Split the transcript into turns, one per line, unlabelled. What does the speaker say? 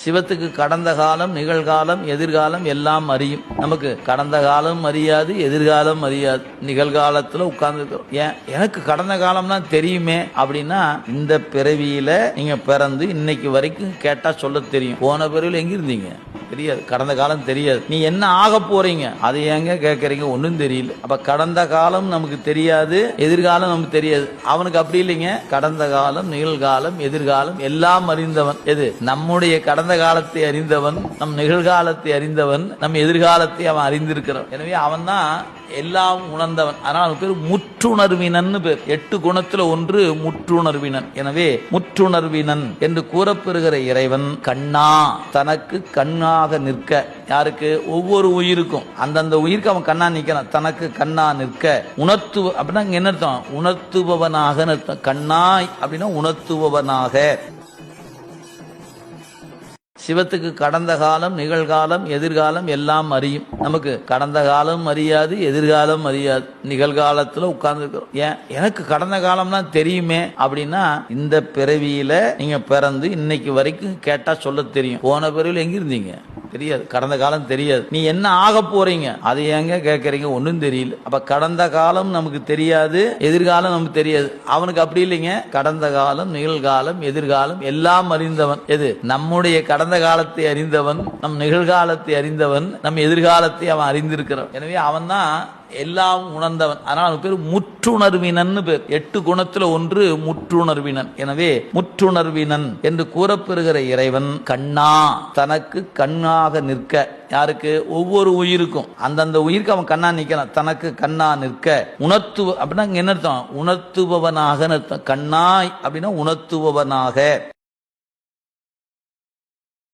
சிவத்துக்கு கடந்த காலம், நிகழ்காலம், எதிர்காலம் எல்லாம் அறியும். நமக்கு கடந்த காலம் அறியாது, எதிர்காலம் அறியாது. நிகழ்காலத்துல உட்கார்ந்து இருக்கிறோம். ஏன் எனக்கு கடந்த காலம் தான் தெரியுமே அப்படின்னா, இந்த பிறவியில நீங்க பிறந்து இன்னைக்கு வரைக்கும் கேட்டா சொல்ல தெரியும். போன பிறவில எங்க இருந்தீங்க தெரியாது, கடந்த காலம் தெரியாது. நீ என்ன ஆக போறீங்க அதை ஏங்க கேட்கறீங்க, ஒன்னும் தெரியல. அப்ப கடந்த காலம் நமக்கு தெரியாது, எதிர்காலம் நமக்கு தெரியாது. அவனுக்கு அப்படி இல்லைங்க. கடந்த காலம், நிகழ்காலம், எதிர்காலம் எல்லாம் அறிந்தவன். எது? நம்முடைய கடந்த காலத்தை அறிந்தவன், நம் நிகழ்காலத்தை அறிந்தவன், நம் எதிர்காலத்தை அவன் அறிந்திருக்கிறான். எனவே அவன் தான் எல்லாம் உணர்ந்தவன். அதனால பேர் முற்றுணர்வினன் பேர். 8 குணத்துல ஒன்று முற்றுணர்வினன். எனவே முற்றுணர்வினன் என்று கூறப்பெறுகிற இறைவன் கண்ணா, தனக்கு கண்ணாக நிற்க. யாருக்கு? ஒவ்வொரு உயிருக்கும். அந்தந்த உயிருக்கு அவன் கண்ணா நிற்கிறான். தனக்கு கண்ணா நிற்க உணர்த்து அப்படின்னா என்ன அர்த்தம்? உணர்த்துபவனாக அர்த்தம். கண்ணாய் அப்படின்னா உணர்த்துபவனாக. சிவத்துக்கு கடந்த காலம், நிகழ்காலம், எதிர்காலம் எல்லாம் அறியும். நமக்கு கடந்த காலம் அறியாது, எதிர்காலம் அறியாது. நிகழ்காலத்துல உட்கார்ந்து இருக்கிறோம். ஏன் எனக்கு கடந்த காலம் தான் தெரியுமே அப்படின்னா, இந்த பிறவியில நீங்க பிறந்து இன்னைக்கு வரைக்கும் கேட்டா சொல்ல தெரியும். போன பிறவில எங்க இருந்தீங்க தெரியாது, கடந்த காலம் தெரியாது. நீ என்ன ஆக போறீங்க அதை ஏங்க கேட்கறீங்க, ஒன்னும் தெரியல. அப்ப கடந்த காலம் நமக்கு தெரியாது, எதிர்காலம் நமக்கு தெரியாது. அவனுக்கு அப்படி இல்லைங்க. கடந்த காலம், நிகழ்காலம், எதிர்காலம் எல்லாம் அறிந்தவன். எது? நம்முடைய கடந்த காலத்தை அறிந்தவன், நம் நிகழ்காலத்தை அறிந்தவன், நம் எதிர்காலத்தை அவன் அறிந்திருக்கிறான். எனவே அவன் தான் எல்லாம் உணர்ந்தவன். அதனால பேர் முற்றுணர்வினன் பேர். 8 குணத்துல ஒன்று முற்றுணர்வினன். எனவே முற்றுணர்வினன் என்று கூறப்பெறுகிற இறைவன் கண்ணா, தனக்கு கண்ணாக நிற்க. யாருக்கு? ஒவ்வொரு உயிருக்கும். அந்தந்த உயிருக்கு அவன் கண்ணா நிற்கிறான். தனக்கு கண்ணா நிற்க உணர்த்து அப்படின்னா என்ன அர்த்தம்? உணர்த்துபவனாக அர்த்தம். கண்ணாய் அப்படின்னா உணர்த்துபவனாக.